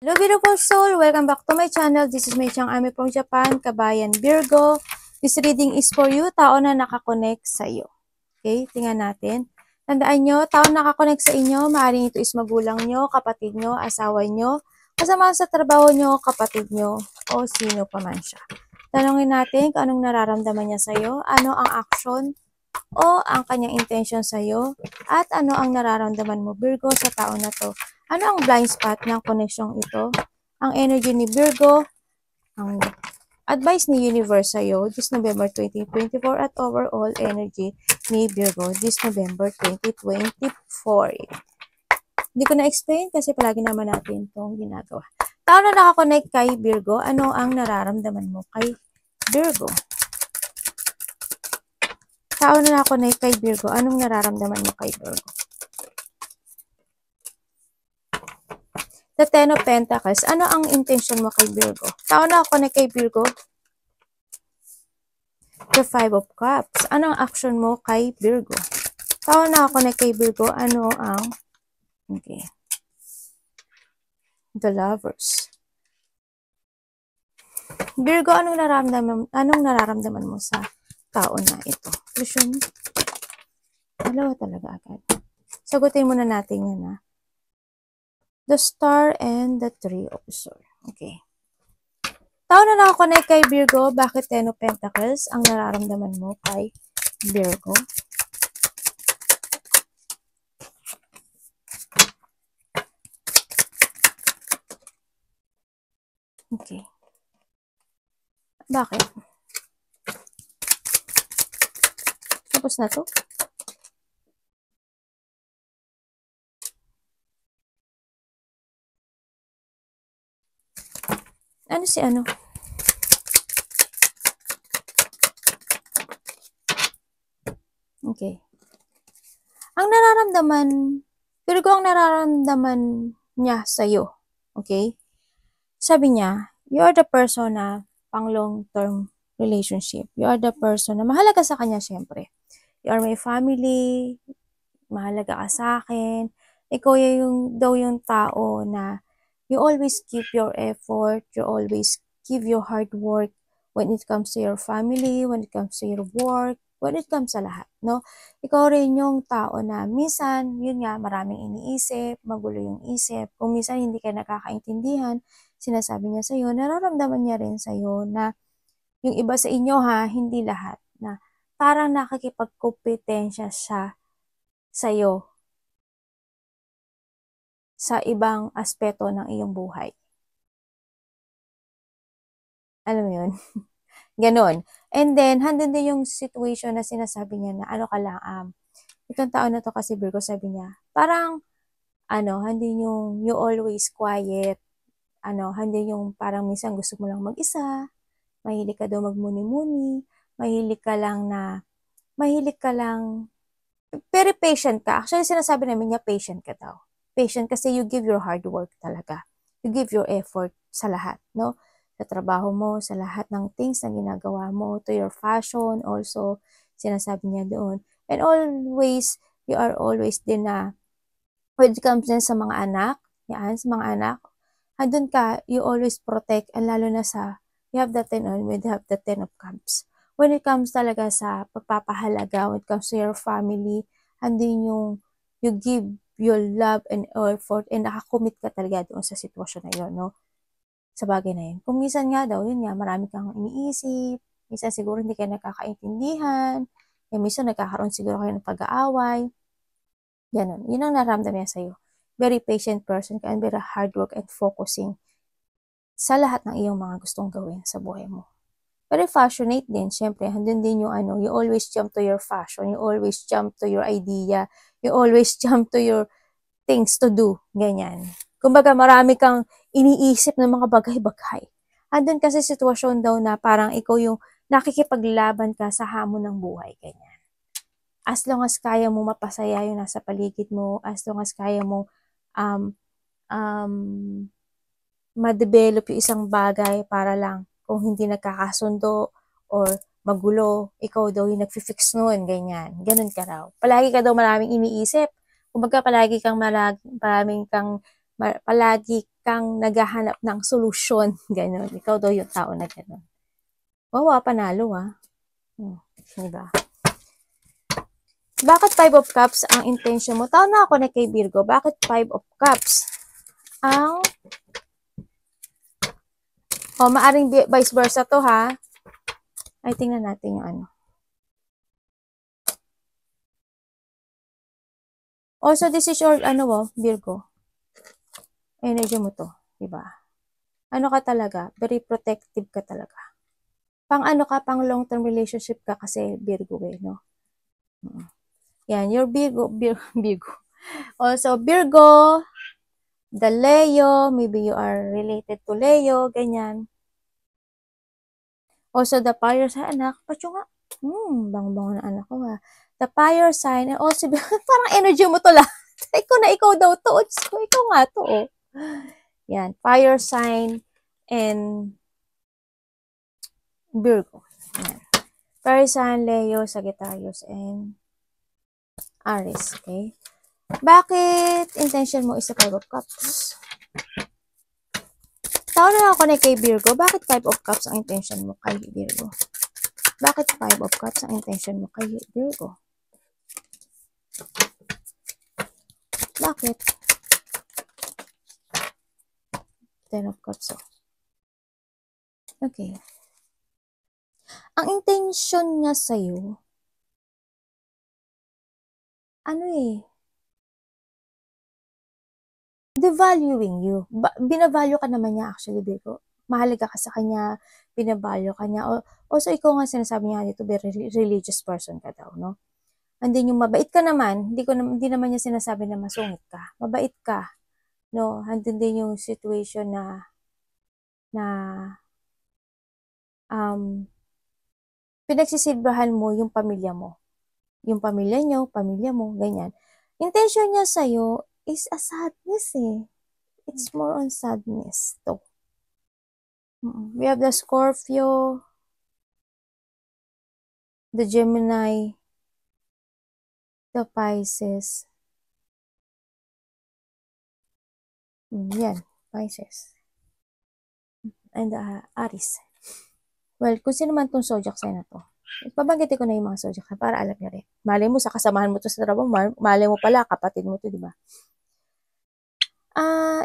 Hello beautiful soul! Welcome back to my channel. This is Mei Chang Ami from Japan, Kabayan Virgo. This reading is for you, tao na nakakonect sa iyo. Okay, tingnan natin. Tandaan nyo, tao na nakakonect sa inyo, maaaring ito is magulang nyo, kapatid nyo, asawa nyo, kasama sa trabaho nyo, kapatid nyo, o sino pa man siya. Tanungin natin kung anong nararamdaman niya sa iyo, ano ang action o ang kanyang intention sa iyo, at ano ang nararamdaman mo Virgo sa tao na to. Ano ang blind spot ng koneksyon ito? Ang energy ni Virgo, ang advice ni Universe sa iyo this November 2024 at overall energy ni Virgo this November 2024. Hindi ko na-explain kasi palagi naman natin itong ginagawa. Tao na nakakonect kay Virgo, ano ang nararamdaman mo kay Virgo? Tao na nakakonect kay Virgo, anong nararamdaman mo kay Virgo? The Ten of Pentacles, ano ang intention mo kay Virgo? Tao na nakakonect kay Virgo? The Five of Cups, ano ang action mo kay Virgo? Tao na nakakonect kay Virgo, ano ang... Okay. The Lovers. Virgo, anong nararamdaman mo sa tao na ito? Vision. Dalawa talaga agad. Sagutin muna natin yan, ha? The Star and the Three of Swords. Okay. Tao na nakakonect kay Virgo, bakit Ten of Pentacles ang nararamdaman mo kay Virgo? Okay. Bakit? Tapos na to? Ano si ano? Okay. Ang nararamdaman, Virgo, ang nararamdaman niya sa'yo. Okay? Sabi niya, you are the person na pang long-term relationship. You are the person na mahalaga sa kanya, syempre. You are my family, mahalaga ka sa akin. Ikaw yung tao na you always give your effort, you always give your hard work when it comes to your family, when it comes to your work, when it comes sa lahat, no? Ikaw rin yung tao na minsan, yun nga, maraming iniisip, magulo yung isip. Kung minsan hindi ka nakakaintindihan, sinasabi niya sa'yo, nararamdaman niya rin sa'yo na yung iba sa inyo ha, hindi lahat, na parang nakikipagkompetensya siya sa'yo sa ibang aspeto ng iyong buhay. Alam mo yun? Ganon. And then, handun din yung situation na sinasabi niya na ano ka lang, itong tao na to kasi Virgo, sabi niya, parang, handin yung you always quiet, handin yung parang minsan gusto mo lang mag-isa, mahilig ka daw magmuni-muni, mahilig ka lang, very patient ka. Actually, sinasabi namin niya, patient ka daw. Patient kasi you give your hard work talaga. You give your effort sa lahat, no? Sa trabaho mo, sa lahat ng things na ginagawa mo, to your fashion also, sinasabi niya doon. And always, you are always din na, when it comes din sa mga anak, yan, sa mga anak, andun ka, you always protect, and lalo na sa, you have the 10 of cups. When it comes talaga sa pagpapahalaga, when it comes to your family, andun yung, you give your love and effort, and nakakommit ka talaga doon sa sitwasyon na yun, no? Sa bagay na yun. Kung minsan nga daw, yun nga, marami kang iniisip, minsan siguro hindi kayo nakakaintindihan, minsan nagkakaroon siguro kayo ng pag-aaway, ganun. Yun ang nararamdaman niya sa'yo. Very patient person ka and very hard work and focusing sa lahat ng iyong mga gustong gawin sa buhay mo. Very passionate din, syempre, handun din yung you always jump to your fashion, you always jump to your idea, you always jump to your things to do, ganyan. Kumbaga, marami kang iniisip ng mga bagay-bagay. Andun kasi sitwasyon daw na parang ikaw yung nakikipaglaban ka sa hamon ng buhay, ganyan. As long as kaya mo mapasaya yung nasa paligid mo, as long as kaya mo ma-develop yung isang bagay para lang kung hindi nagkakasundo or magulo, ikaw daw yung nag-fix noon, ganyan. Ganun ka raw. Palagi ka daw maraming iniisip. Kumbaga, palagi kang maraming kang Palagi kang naghahanap ng solusyon. Ganon. Ikaw daw yung tao na ganon. Wow, panalo diba? Bakit 5 of Cups ang intention mo? Tao na ako na kay Virgo. Bakit 5 of Cups? Maaring vice versa to ha. Ay, tingnan natin yung ano. Also, this is your, Virgo. Energy mo to, diba? Ano ka talaga? Very protective ka talaga. Pang long-term relationship ka kasi Virgo no? Yan, your Virgo. Also, Virgo, the Leo, maybe you are related to Leo, ganyan. Also, the fire sign, anak, patyo nga, bang-bang na anak ko ha. The fire sign, and also, parang energy mo to lahat. Ikaw daw to. Ikaw nga to, Yan, fire sign, and Virgo. Yan. Fire sign, Leo, Sagittarius, and Aries, okay? Bakit intention mo is a 5 of Cups? Tao na ako na kay Virgo. Bakit 5 of Cups ang intention mo kay Virgo? Bakit 5 of Cups ang intention mo kay Virgo? Bakit? 10 of Cups, Okay. Ang intention niya sa'yo, devaluing you. Binavalue ka naman niya actually, Virgo. Mahalaga ka sa kanya, binavalue ka niya. Also, ikaw nga sinasabi niya dito, very religious person ka daw, no? And then yung mabait ka naman, hindi naman niya sinasabi na masungit ka. Mabait ka, no? And then yung situation na pinagsisilbahan mo yung pamilya mo. Yung pamilya niyo, pamilya mo, ganyan. Intention niya sa'yo is a sadness It's more on sadness to. We have the Scorpio, the Gemini, the Pisces. Yan, Pisces. And Aries. Well, kung sino man tong zodiac sign na to, pabanggitin ko na yung mga zodiac sign para alam niyo rin. Malay mo sa kasamahan mo to sa trabaho, malay mo pala kapatid mo to, di ba?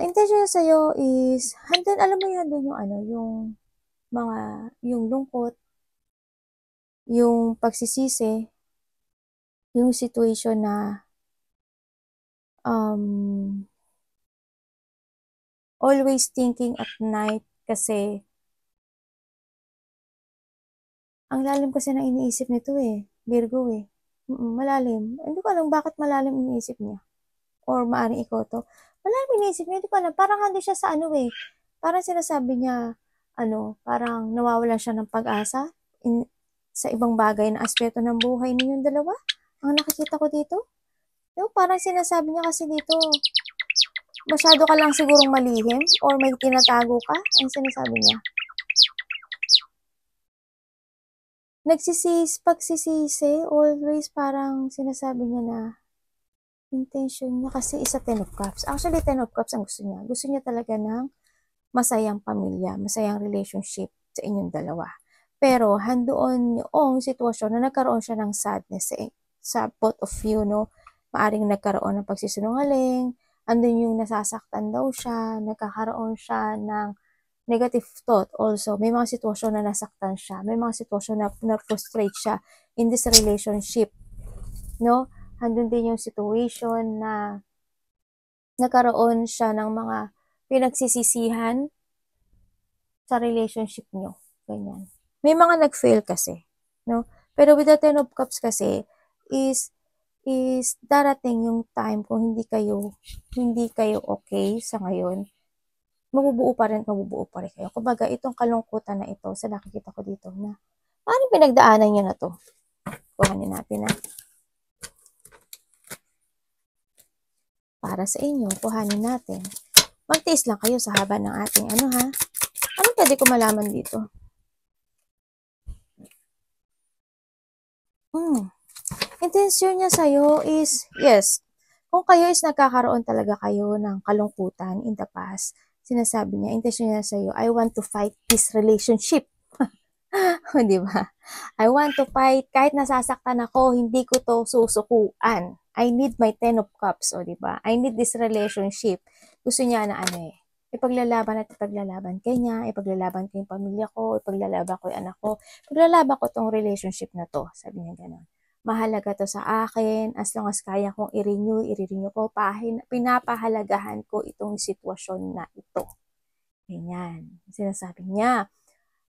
Intention sa'yo is, handle, alam mo yan din yung yung lungkot, yung pagsisisi, yung situation na always thinking at night kasi ang lalim kasi na iniisip nito Virgo malalim. Hindi ko alam bakit malalim iniisip niya. Or maaring ikaw to. Malalim iniisip niya, hindi ko alam. Parang hindi siya sa parang sinasabi niya, parang nawawalan siya ng pag-asa sa ibang bagay na aspeto ng buhay ninyong dalawa. Ang nakikita ko dito. Parang sinasabi niya kasi dito, masyado ka lang sigurong malihim or may tinatago ka. Ang sinasabi niya. Pagsisisi, always parang sinasabi niya na intention niya kasi isa 10 of Cups. Actually, 10 of Cups ang gusto niya. Gusto niya talaga ng masayang pamilya, masayang relationship sa inyong dalawa. Pero, handoon yung sitwasyon na nagkaroon siya ng sadness sa both of you, no? Maaring nagkaroon ng pagsisinungaling, andun yung nasasaktan daw siya, nagkakaroon siya ng negative thought also. May mga sitwasyon na nasaktan siya. May mga sitwasyon na na-frustrate siya in this relationship. No? Handun din yung situation na nagkaroon siya ng mga pinagsisisihan sa relationship nyo. Ganyan. May mga nag-fail kasi. No? Pero with the 10 of Cups kasi is darating yung time kung hindi kayo okay sa ngayon, mabubuo pa rin kayo. Kumbaga, itong kalungkutan na ito, sa nakikita ko dito na, paano pinagdaanan nyo na to? Kuhanin natin para sa inyo, kuhanin natin. Magtiis lang kayo sa haba ng ating Anong pwede ko malaman dito? Intention niya sa'yo is, yes, Kung kayo is nagkakaroon talaga kayo ng kalungkutan in the past, sinasabi niya, intention niya sa'yo, I want to fight this relationship. Di ba? I want to fight, kahit nasasaktan ako, hindi ko to susukuan. I need my 10 of cups, o di ba? I need this relationship. Gusto niya na ipaglalaban at ipaglalaban kanya, ipaglalaban ko yung pamilya ko, ipaglalaban ko yung anak ko, ipaglalaban ko tong relationship na to. Sabi niya gano'n. Mahalaga to sa akin, as long as kaya kong i-renew ko, pinapahalagahan ko itong sitwasyon na ito. Ganyan. Sinasabi niya.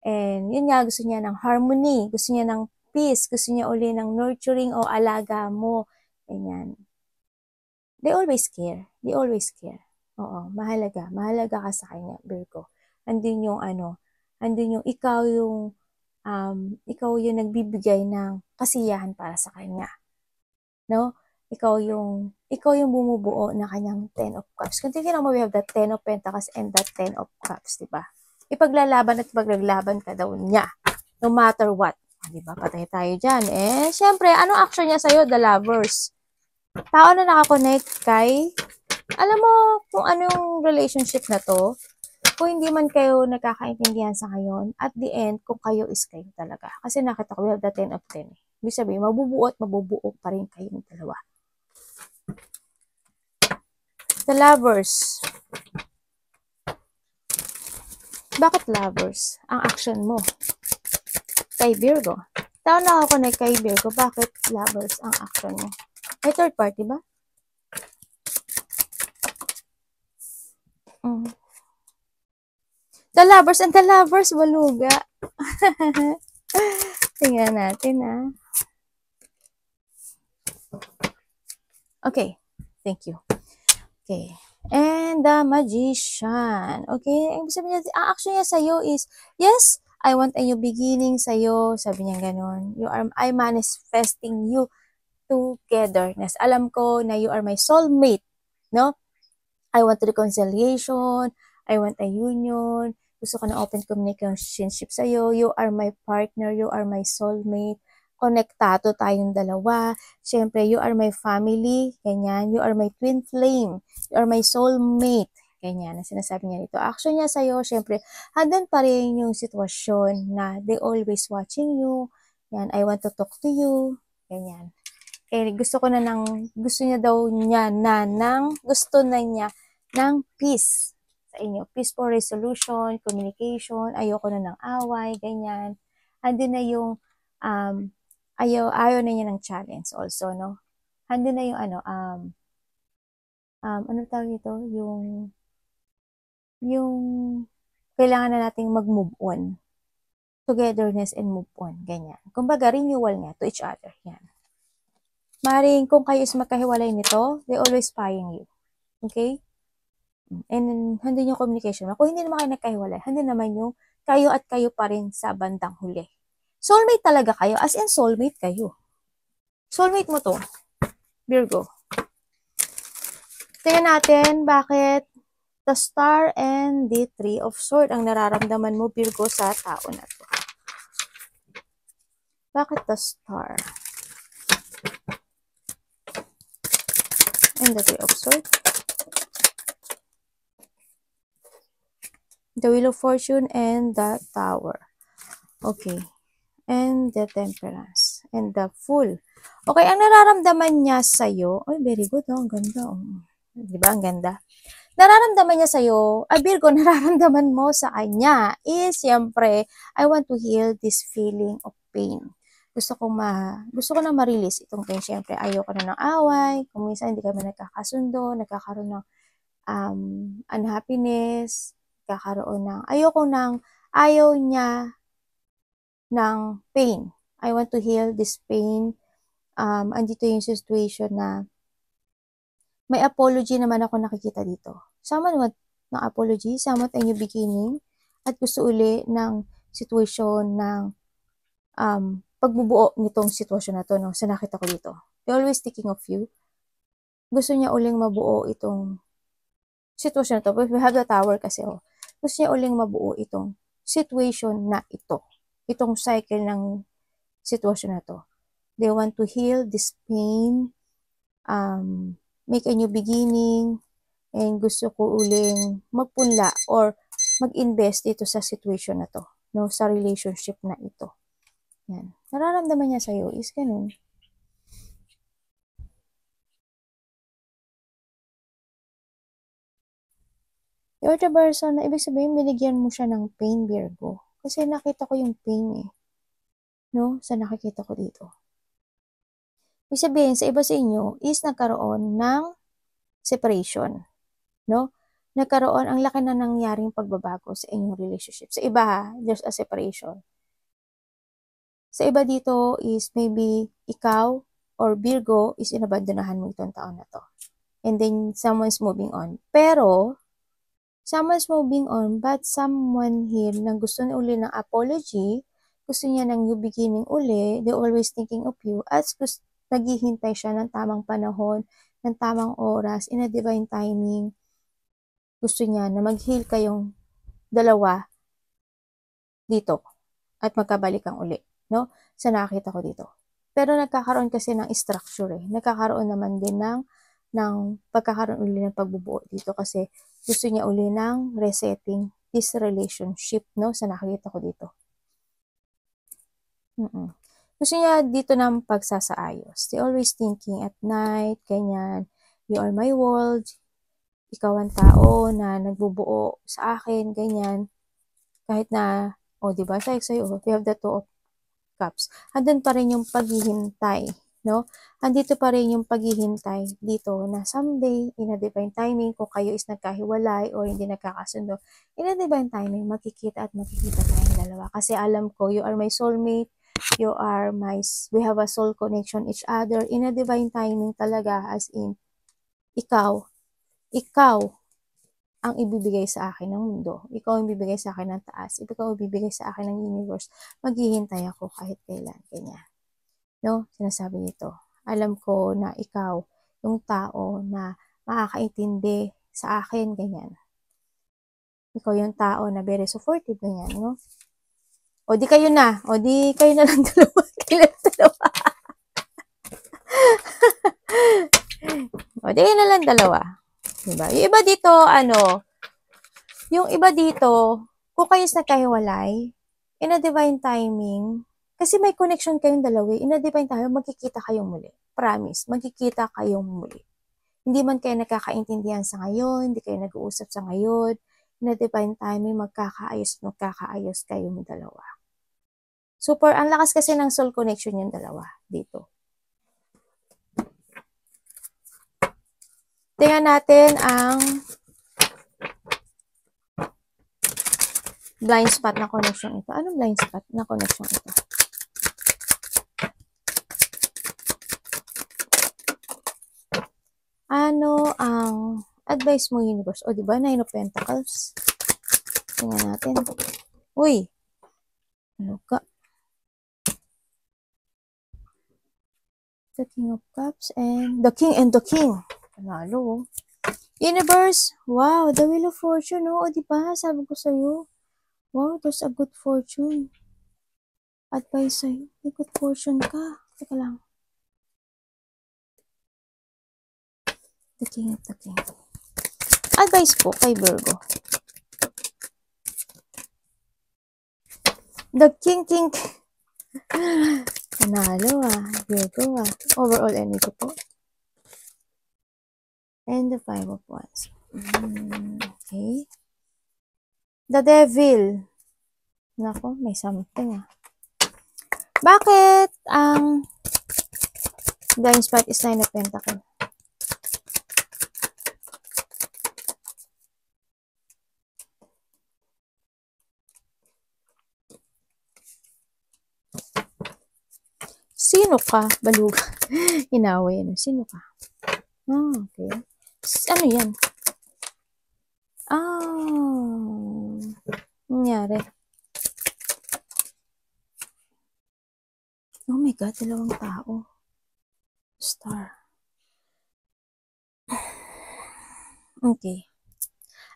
And yun nga, gusto niya ng harmony, gusto niya ng peace, gusto niya uli ng nurturing o alaga mo. Ganyan. They always care. They always care. Oo, mahalaga. Mahalaga ka sa kanya, Virgo. Andun yung andun yung ikaw yung nagbibigay ng kasiyahan para sa kanya. No? Ikaw yung bumubuo na kanyang 10 of Cups. Kung tingnan mo, we have the 10 of Pentacles and the 10 of Cups, diba? Ipaglalaban at ipaglalaban ka daw niya. No matter what. Diba? Patay tayo dyan. Syempre, anong action niya sa'yo? The Lovers. Tao na nakakonect kay, alam mo kung anong relationship na to, kung hindi man kayo nagkakaintindihan sa ngayon, at the end, kung kayo is kayo talaga. Kasi nakita ko, we have the 10 of 10. Ibig sabihin, mabubuo at mabubuo pa rin kayong dalawa. The Lovers. Bakit Lovers? Ang action mo. Kay Virgo. Tao na ako na kay Virgo. Bakit Lovers ang action mo? May third party ba? The Lovers and the Lovers, baluga. Tingnan natin, Okay. Thank you. Okay. And the Magician. Okay. Ang sabi niya, ang action niya sa'yo is, yes, I want a new beginning sa'yo. Sabi niya ganun. I'm manifesting you togetherness. Alam ko na you are my soulmate. No? I want reconciliation. I want a union. Gusto ko na open communication sa'yo. You are my partner. You are my soulmate. Konektado tayong dalawa. Siyempre, you are my family. Ganyan. You are my twin flame. You are my soulmate. Ganyan. Ang sinasabi niya dito. Action niya sa'yo, siyempre, handun pa rin yung sitwasyon na they always watching you. Yan. I want to talk to you. Ganyan. Gusto niya ng peace sa inyo. Peaceful resolution, communication, ayoko na ng away, ganyan. Andun na yung, ayaw na niya ng challenge also, no? Andun na yung, ano tawag ito? Yung, kailangan na nating mag-move on. Togetherness and move on, ganyan. Kumbaga, renewal niya to each other, yan. Maring kung kayo is magkahiwalay nito, they always spying you. Okay? And handun yung communication. Kung hindi naman kayo nagkahiwalay, handun naman yung kayo at kayo pa rin sa bandang huli. Soulmate talaga kayo, as in soulmate kayo. Soulmate mo to, Virgo. Tingnan natin bakit the Star and the Three of Swords ang nararamdaman mo, Virgo, sa tao na to. Bakit the Star? And the Three of Swords. The Wheel of Fortune and the Tower. Okay. And the Temperance. And the Fool. Okay, ang nararamdaman niya sa'yo, ay, very good, ang ganda. Diba, ang ganda? Nararamdaman niya sa'yo, Virgo, nararamdaman mo sa kanya is, siyempre, I want to heal this feeling of pain. Gusto ko na ma-release itong pain. Siyempre, ayoko na ng away. Kung minsan hindi kami nagkakasundo, nagkakaroon ng unhappiness, ayaw niya ng pain. I want to heal this pain. Andito yung situation na may apology naman ako nakikita dito. Someone want ng apology, someone a new beginning, at gusto uli ng situation ng pagbubuo nitong sitwasyon na to, no? Sa nakita ko dito. They're always thinking of you. Gusto niya uling mabuo itong sitwasyon na to. But we have the Tower kasi, gusto niya uling mabuo itong situation na ito. Itong cycle ng sitwasyon na to. They want to heal this pain. make a new beginning, and gusto ko uling magpunla or mag-invest dito sa situation na to, no, sa relationship na ito. Yan. Nararamdaman niya sa'yo is ganun. You're the person na ibig sabihin binigyan mo siya ng pain, Virgo. Kasi nakita ko yung pain eh. No? Sa nakikita ko dito. Ibig sabihin, sa iba sa inyo is nagkaroon ng separation. No? Nagkaroon, ang laki na nangyaring pagbabago sa inyong relationship. Sa iba, there's a separation. Sa iba dito is maybe ikaw or Virgo is inabandonahan mo itong taon na to. And then, someone's moving on. Pero, someone's moving on, but someone here na gusto na uli ng apology, gusto niya ng new beginning uli, they're always thinking of you, at naghihintay siya ng tamang panahon, ng tamang oras, in a divine timing. Gusto niya na mag-heal kayong dalawa dito at magkabalikan uli, no? Sa nakita ko dito. Pero nagkakaroon kasi ng structure eh. Nagkakaroon naman din ng pagkakaroon uli ng pagbubuo dito kasi gusto niya uli ng resetting this relationship, no? Sa nakikita ko dito. Gusto niya dito ng pagsasaayos. They always thinking at night, ganyan. You are my world. Ikaw ang tao na nagbubuo sa akin, ganyan. Kahit na, diba, sa'yo, we have the Two of Cups. Andun pa rin yung paghihintay, no? Andito pa rin yung paghihintay dito na someday, in a divine timing, kung kayo is nagkahiwalay o hindi nagkakasundo, in a divine timing, makikita tayong dalawa. Kasi alam ko, you are my soulmate, we have a soul connection each other, in a divine timing talaga, as in, ikaw ang ibibigay sa akin ng mundo. Ikaw ang ibibigay sa akin ng taas. Ikaw ang ibibigay sa akin ng universe. Maghihintay ako kahit kailan. Ganyan. No? Sinasabi nito. Alam ko na ikaw, yung tao na makakaintindi sa akin. Ganyan. Ikaw yung tao na very supportive. Ganyan. No? O di kayo na. O di kayo na lang dalawa. Kailan dalawa? O di kayo na lang dalawa. Diba? Yung iba dito, yung iba dito, kung kayo sa nagkahiwalay, in a divine timing, kasi may connection kayong dalawa, in a divine timing, magkikita kayong muli. Promise, magkikita kayong muli. Hindi man kayo nagkakaintindihan sa ngayon, hindi kayo nag-uusap sa ngayon, in a divine timing, magkakaayos kayong dalawa. Super, ang lakas kasi ng soul connection yung dalawa dito. Tingnan natin ang blind spot na connection ito. Anong blind spot na connection ito? Ano ang advice mo, universe? O, diba? Nine of Pentacles. Tingnan natin. Uy! Ano ka? The King of Cups and the King. Panalo. Universe, wow, the Wheel of Fortune, no? O, diba? Sabi ko sa'yo. Wow, there's a good fortune. Advice sa'yo. May good fortune ka. Teka lang. The King. Advice po kay Virgo. The King. Panalo Virgo Overall energy po. And the Five of Wands. Okay. The Devil. Nako, may something Bakit ang blind spot is Nine of Pentacles? Sino ka? Baluga. Inaway. Sino ka? Okay. Ano yan? Nangyari. Oh my God, dalawang tao. Star. Okay.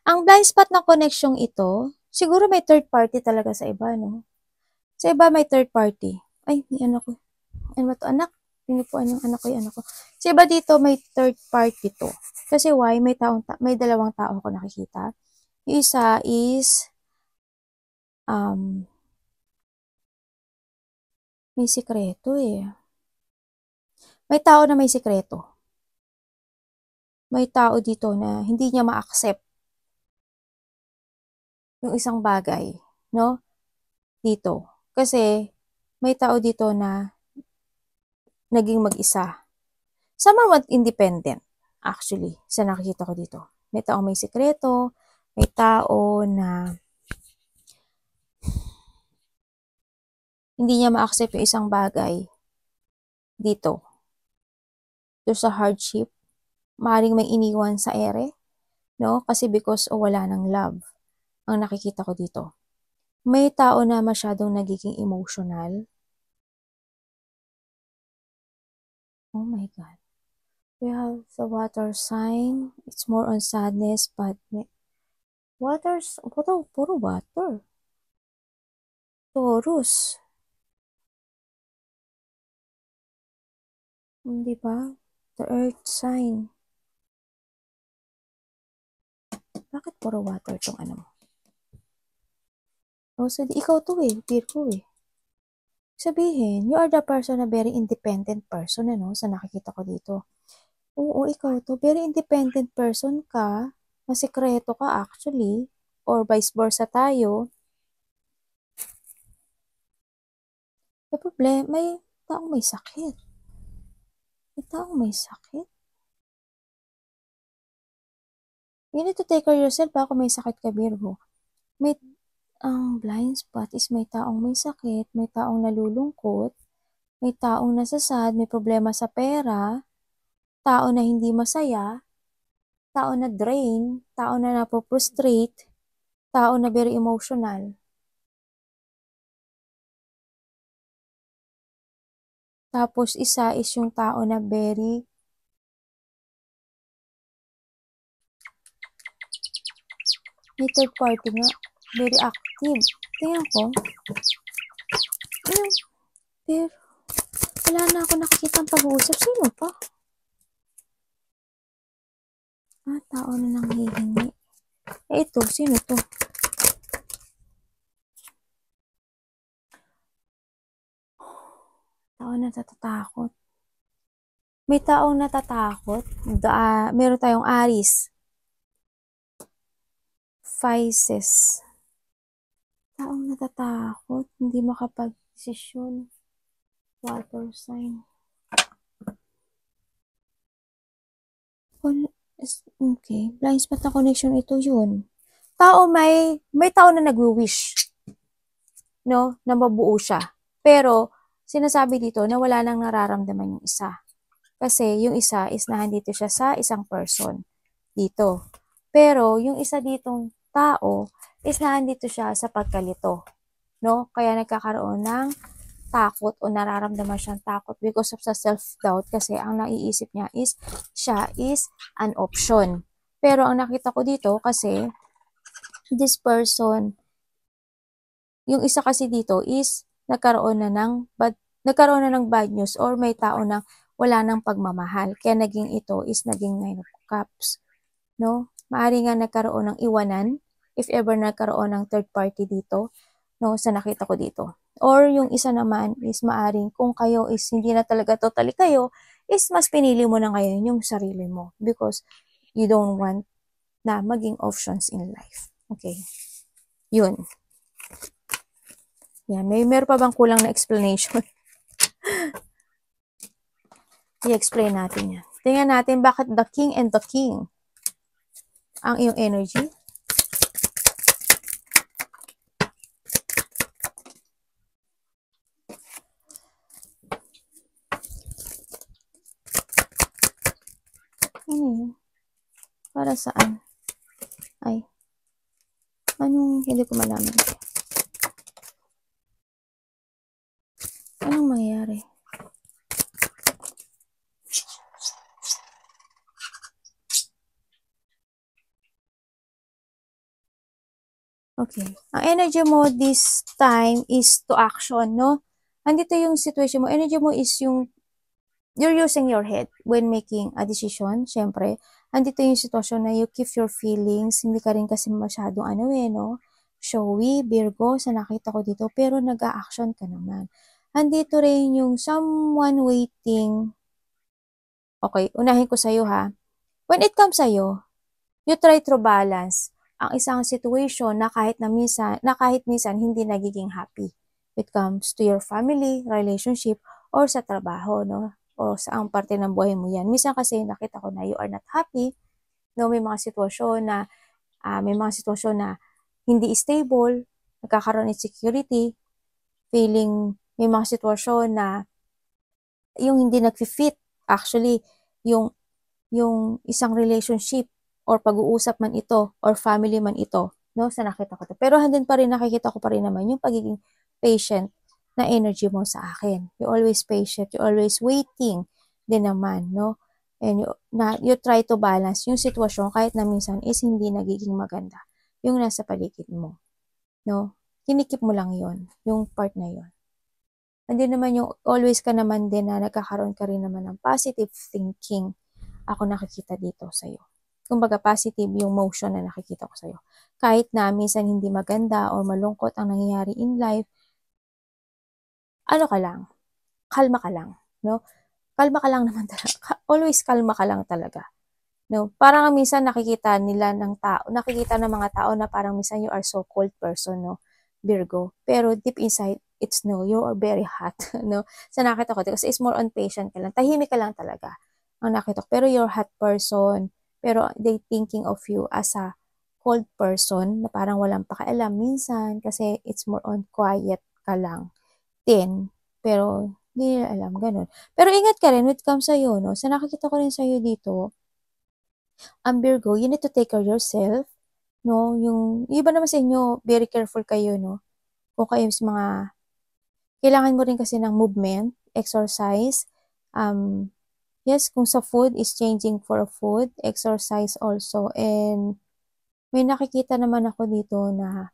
Ang blind spot na connection ito, siguro may third party talaga sa iba, no? Sa iba may third party. Ay, may anak ko. Ano ba to, anak? Pinupuan yung anak ko yung anak ko. Kasi iba dito, may third party to. Kasi why? May dalawang tao ako nakikita. Yung isa is, may sikreto eh. May tao na may sikreto. May tao dito na hindi niya ma-accept yung isang bagay, no? Dito. Kasi, may tao dito na naging mag-isa. Somewhat independent, actually, sa nakikita ko dito. May tao may sikreto, may tao na hindi niya ma-accept yung isang bagay dito. There's a hardship. Maaaring may iniwan sa ere, no? Kasi because wala ng love ang nakikita ko dito. May tao na masyadong nagiging emotional. Oh my God. We have the water sign. It's more on sadness, but puro water. Taurus. Di ba? The earth sign. Bakit puro water tong ano mo? Oh, so ikaw to eh. Virgo eh. Sabihin, you are the person na very independent person, ano, sa nakikita ko dito. Oo, ikaw to. Very independent person ka. Masikreto ka actually. Or vice versa tayo. May problema. May taong may sakit. May taong may sakit. You need to take care of yourself baka may sakit ka, Virgo. Ang blind spot is may taong may sakit, may taong nalulungkot, may taong nasasad, may problema sa pera, tao na hindi masaya, tao na drain, tao na napoprostrate, tao na very emotional. Tapos isa is yung tao na very may third party nga, very active. Tingnan ko. Pero wala na ako nakikita ang pag-uusap. Sino pa? Tao na nanghihingi. Ito, sino to? Tao na natatakot. May taong natatakot. Meron tayong Aries. Pisces. Taong natatakot. Hindi makapag-desisyon. Water sign. Okay. Blind spot na connection ito yun. May tao na nag-wish. No? Na mabuo siya. Pero, sinasabi dito na wala nang nararamdaman yung isa. Kasi yung isa is nandito siya sa isang person. Dito. Pero, yung isa ditong tao is nandito siya sa pagkalito. No? Kaya nagkakaroon ng takot o nararamdaman siyang takot because of sa self-doubt kasi ang naiisip niya is siya is an option. Pero ang nakita ko dito kasi this person, yung isa kasi dito is nagkaroon na ng bad news or may tao na wala ng pagmamahal. Kaya naging ito is naging 9 of Cups. No? Maari nga nagkaroon ng iwanan if ever nagkaroon ng third party dito, no, sa nakita ko dito. Or yung isa naman is maaring kung kayo is hindi na talaga totally kayo, is mas pinili mo na ngayon yung sarili mo because you don't want na maging options in life. Okay. Yun. Yan. Meron pa bang kulang na explanation? I-explain natin yan. Tingnan natin bakit the king and the king ang iyong energy. Ano yun? Para saan? Ay. Anong hindi ko malaman? Anong mangyayari? Okay. Ang energy mo this time is to action, no? Andito yung situation mo. Energy mo is yung you're using your head when making a decision. Syempre, andito yung sitwasyon na you keep your feelings, hindi ka rin kasi masyadong no? Showy, Virgo, sa nakita ko dito, pero nag-a-action ka naman. Andito rin yung someone waiting. Okay, unahin ko sa'yo ha. When it comes sa'yo, you try to balance ang isang situation na kahit minsan hindi nagiging happy. It comes to your family, relationship, or sa trabaho, no? O sa ang parte ng buhay mo yan. Minsan kasi nakita ko na you are not happy, no? May mga sitwasyon na hindi stable, nagkakaroon ng insecurity, feeling, may mga sitwasyon na yung hindi nag-fit, actually, yung isang relationship or pag-uusap man ito or family man ito, no, sa nakita ko to. Pero handin pa rin, nakikita ko pa rin naman yung pagiging patient na energy mo sa akin. You always patient, you always waiting din naman, no? And you try to balance yung sitwasyon kahit na minsan is hindi nagiging maganda yung nasa paligid mo, no? Kinikip mo lang yon, yung part na yon. Hindi naman yung always ka naman din na nagkakaroon ka rin naman ng positive thinking. Ako nakikita dito sa'yo. Kumbaga positive yung motion na nakikita ko sa'yo. Kahit na minsan hindi maganda or malungkot ang nangyayari in life, ano ka lang, kalma ka lang, no? Kalma ka lang naman talaga. Always kalma ka lang talaga. No, parang minsan nakikita ng mga tao na parang minsan you are so cold person, no, Virgo. Pero deep inside, it's no, you are very hot, no. Sa nakita ko, kasi it's more on patient ka lang. Tahimik ka lang talaga. Ang nakita ko. Pero you're hot person. Pero they thinking of you as a cold person na parang walang pakialam minsan kasi it's more on quiet ka lang. Pero hindi nila alam, ganun. Pero ingat ka rin when it comes sa'yo, no. Sa nakikita ko rin sa'yo dito, Virgo, you need to take care of yourself, no? Yung iba naman sa inyo, very careful kayo, no? Kung kayo mga, kailangan mo rin kasi ng movement, exercise. Yes, kung sa food is changing for food, exercise also. And may nakikita naman ako dito na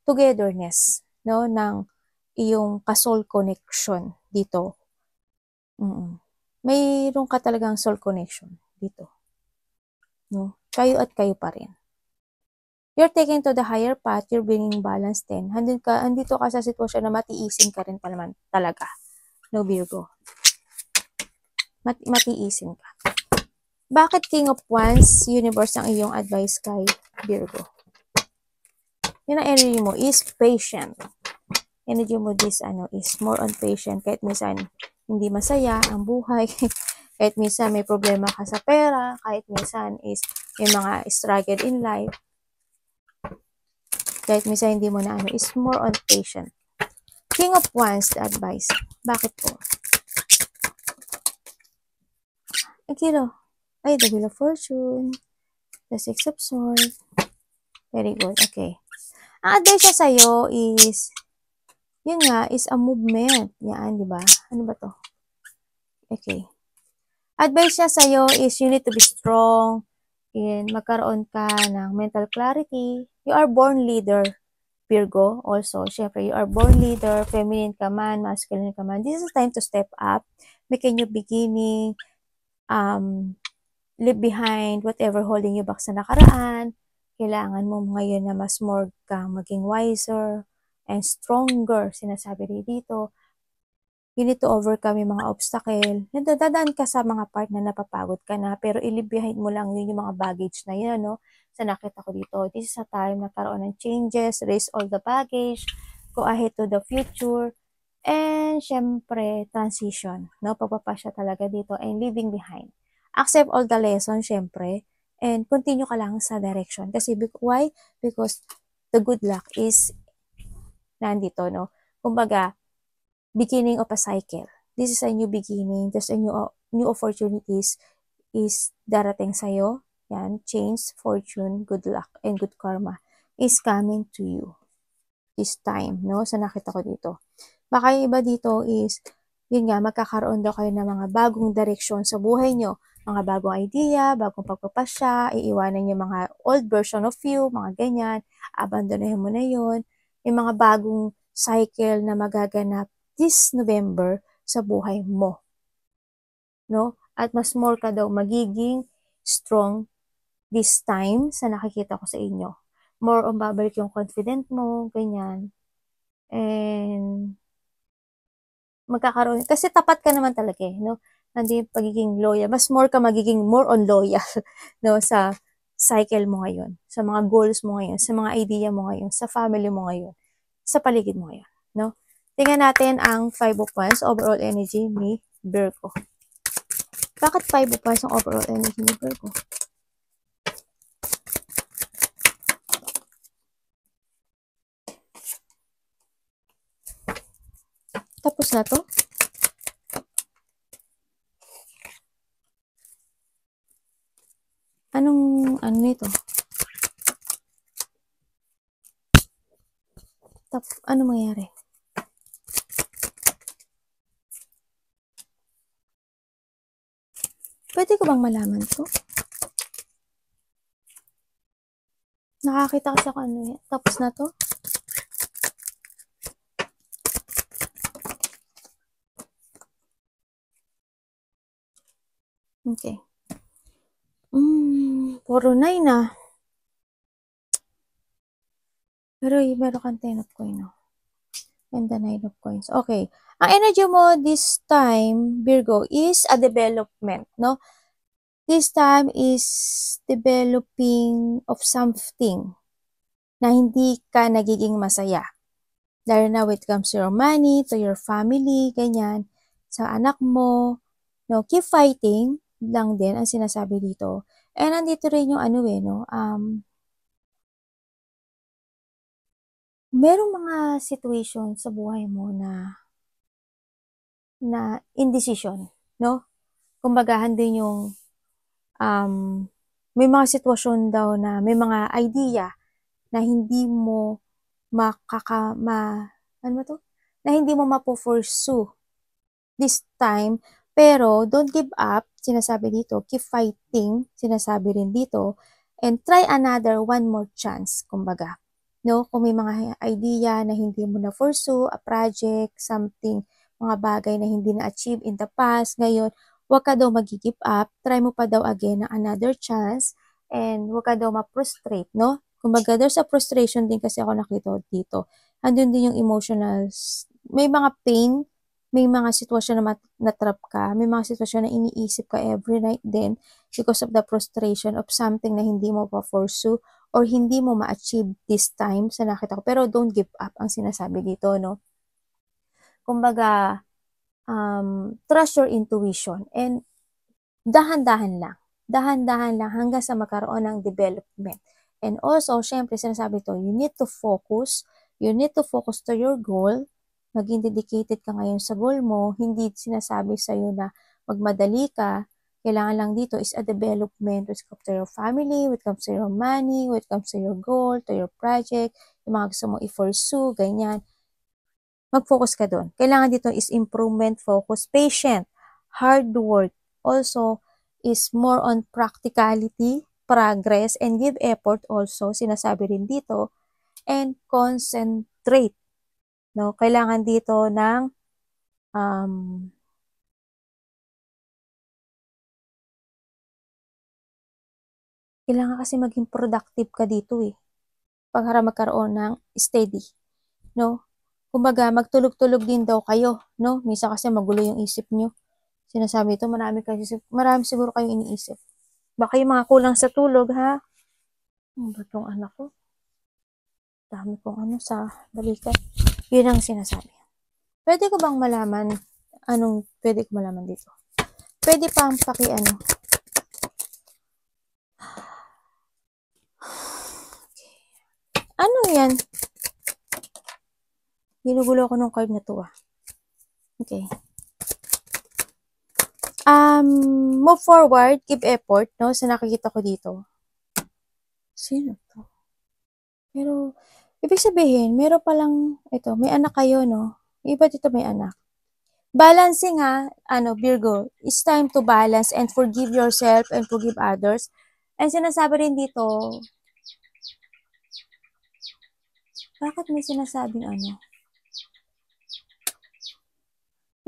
togetherness, no? Ng iyong ka-soul connection dito. Mayroon ka talagang soul connection dito. No? Kayo at kayo pa rin. You're taking to the higher path, you're bringing balance din. Andito ka sa sitwasyon na matiisin ka rin naman talaga. No, Virgo. Matiisin ka. Bakit King of Wands, Universe ang iyong advice kay Virgo? Yun ang energy mo is patient. Energy mo is more on patient. Kahit minsan hindi masaya ang buhay. Kahit minsan may problema ka sa pera, kahit minsan is may mga struggle in life, kahit minsan hindi mo na is more on patient. King of Wands, the advice. Bakit po? Kilo. Ay, the Wheel of Fortune. The Six of Swords. Very good. Okay. Ang advice niya sa'yo is, yun nga, is a movement. Yan, di ba? Ano ba to? Okay. Advice niya sa'yo is you need to be strong and magkaroon ka ng mental clarity. You are born leader, Virgo, also. Siyempre, you are born leader, feminine ka man, masculine ka man. This is time to step up, make a new beginning, leave behind whatever holding you back sa nakaraan. Kailangan mo ngayon na mas more kang maging wiser and stronger, sinasabi rin dito. You need to overcome yung mga obstacle. Dadaan ka sa mga part na napapagod ka na, pero i-leave behind mo lang yun yung mga baggage na yun, no? Sa nakita ko dito, this is a time na karoon ng changes, raise all the baggage, go ahead to the future, and syempre, transition, no? Pagpapasya talaga dito, and leaving behind. Accept all the lessons, syempre, and continue ka lang sa direction. Kasi, why? Because the good luck is nandito, no? Kumbaga, beginning of a cycle. This is a new beginning. There's a new opportunities is darating sa'yo. Yan, change, fortune, good luck, and good karma is coming to you this time, no? Sa nakita ko dito. Baka yung iba dito is, yun nga, magkakaroon daw kayo ng mga bagong direksyon sa buhay nyo. Mga bagong idea, bagong pagpapasya, iiwanan yung mga old version of you, mga ganyan, abandonahin mo na yun. Yung mga bagong cycle na magaganap this November sa buhay mo. No? At mas more ka daw magiging strong this time sa nakikita ko sa inyo. More on babalik yung confident mo, ganyan. And magkakaroon, kasi tapat ka naman talaga eh, no? Hindi pagiging loyal, mas more ka magiging more on loyal, no? Sa cycle mo ngayon, sa mga goals mo ngayon, sa mga idea mo ngayon, sa family mo ngayon, sa paligid mo ngayon, no? Tingnan natin ang 5 of Wands, overall energy ni Virgo. Bakit 5 of Wands ang overall energy ni Virgo? Tapos na to? Ano nito? Ano mangyari? Pwede ko bang malaman to? Nakakita kasi ako ano yan. Tapos na to? Okay. Puro 9 na. Pero meron kang 10 of coin, no? And the 9 of coins. Okay. Ang energy mo this time, Virgo, is a development, no? This time is developing of something na hindi ka nagiging masaya. Lalo na when it comes to your money, to your family, ganyan, sa anak mo, no? Keep fighting lang din ang sinasabi dito. And nandito rin yung ano eh, no? Merong mga situation sa buhay mo na indecision, no? Kumbaga, din yung may mga sitwasyon daw na may mga idea na hindi mo ano ba to? Na hindi mo mapo-pursue this time, pero don't give up, sinasabi dito, keep fighting, sinasabi rin dito, and try another one more chance, kumbaga. No, kung may mga idea na hindi mo na pursue, a project, something, mga bagay na hindi na-achieve in the past, ngayon, huwag ka daw mag-give up, try mo pa daw again na another chance, and huwag ka daw ma-frustrate, no? Kumbaga, there's a frustration din kasi ako nakita dito. Andun din yung emotional, may mga pain, may mga sitwasyon na natrap ka, may mga sitwasyon na iniisip ka every night din because of the frustration of something na hindi mo pa pursue or hindi mo ma-achieve this time sa nakita ko. Pero don't give up ang sinasabi dito, no? Kumbaga, trust your intuition and dahan-dahan lang. Dahan-dahan lang hanggang sa magkaroon ng development. And also, syempre, sinasabi to, you need to focus. You need to focus to your goal. Maging dedicated ka ngayon sa goal mo. Hindi sinasabi sa'yo na magmadali ka. Kailangan lang dito is a development when it comes to your family, when it comes to your money, when it comes to your goal, to your project, yung mga gusto mong i-pursue, ganyan. Mag-focus ka doon. Kailangan dito is improvement, focus, patient, hard work. Also, is more on practicality, progress, and give effort also, sinasabi rin dito, and concentrate. No? Kailangan dito ng kailangan kasi maging productive ka dito eh. Para magkaroon ng steady. No? Kumbaga, magtulog-tulog din daw kayo. No? Minsan kasi magulo yung isip nyo. Sinasabi ito, marami siguro kayong iniisip. Baka yung mga kulang sa tulog, ha? Ano ba itong anak ko? Dami kong ano sa balikat. Yun ang sinasabi. Pwede ko bang malaman, pwede ko malaman dito? Pwede pa ang ano? Ano yan? Ginugulo ako ng card na to, ah. Okay. Move forward, give effort, no? Sa nakikita ko dito. Sino to? Pero, ibig sabihin, meron palang, ito, may anak kayo, no? Iba dito may anak. Balancing ha, Virgo, it's time to balance and forgive yourself and forgive others. And sinasabi rin dito, bakit may sinasabing ano?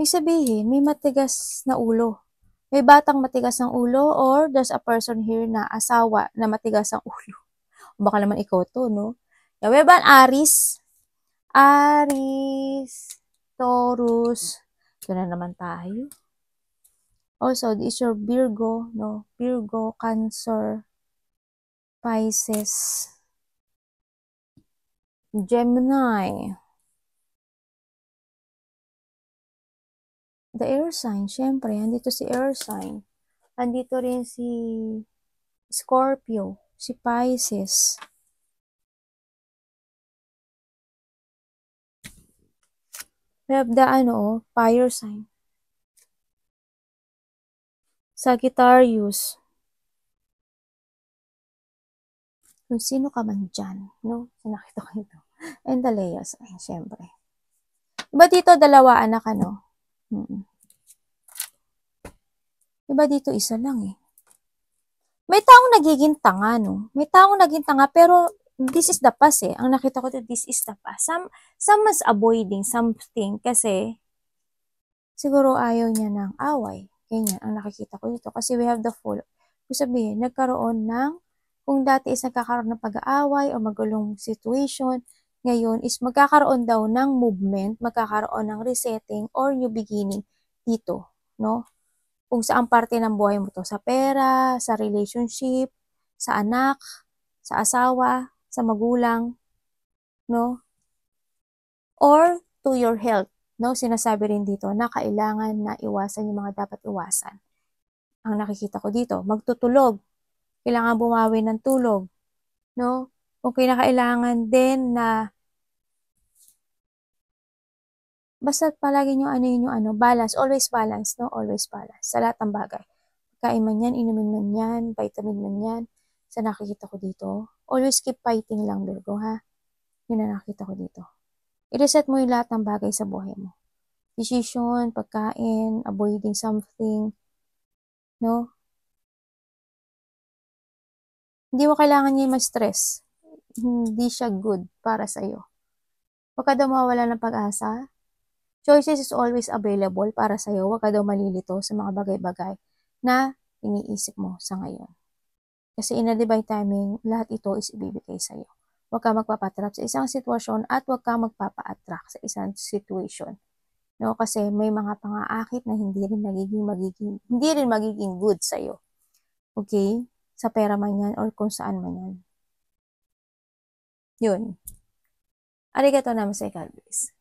Ibig sabihin, may matigas na ulo. May batang matigas ang ulo or there's a person here na asawa na matigas ang ulo. Baka naman ikaw to, no? We have an Aries. Aries, Taurus. Ito na naman tayo. Also, this is your Virgo, no? Virgo, Cancer, Pisces, Gemini. The air sign, syempre, andito si air sign. Andito rin si Scorpio, si Pisces. We have the, fire sign. Sagittarius. Kung sino ka man dyan, no? Sinakita ko ito. And the Leo sign, syempre. Diba dito, dalawa anak, ano? Diba dito, isa lang eh. May taong nagiging tanga, no? May taong naging tanga, pero this is the past eh. Ang nakita ko dito, this is the past. Some is avoiding something kasi siguro ayaw niya ng away. Ganyan, ang nakikita ko dito. Kasi we have the Fool. Kung sabihin, nagkaroon ng, kung dati is nagkakaroon ng pag-aaway o magulong situation, ngayon is magkakaroon daw ng movement, magkakaroon ng resetting or new beginning dito, no? Kung saan parte ng buhay mo to, sa pera, sa relationship, sa anak, sa asawa, sa magulang, no? Or to your health, no? Sinasabi rin dito na kailangan na iwasan yung mga dapat iwasan. Ang nakikita ko dito, magtutulog. Kailangan bumawi ng tulog, no? Kung kinakailangan din na basta palagi nyo balance, always balance, no? Always balance sa lahat ng bagay. Kain man yan, inumin man yan, vitamin man yan, sa nakikita ko dito. Always keep fighting lang, Virgo, ha? Yun na nakita ko dito. I-reset mo yung lahat ng bagay sa buhay mo. Decision, pagkain, avoiding something, no? Hindi mo kailangan niya ma-stress. Hindi siya good para sa'yo. Huwag ka daw mawala ng pag-asa. Choices is always available para sa'yo. Huwag ka daw malilito sa mga bagay-bagay na iniisip mo sa ngayon. Kasi in a divine timing, lahat ito is ibibigay sa'yo. Huwag ka magpapatrap sa isang sitwasyon at huwag ka magpapa-attract sa isang situation. No? Kasi may mga pang-aakit na hindi rin magiging good sa'yo. Okay? Sa pera man yan or kung saan man yan. Yun. Arigato namaste, God bless.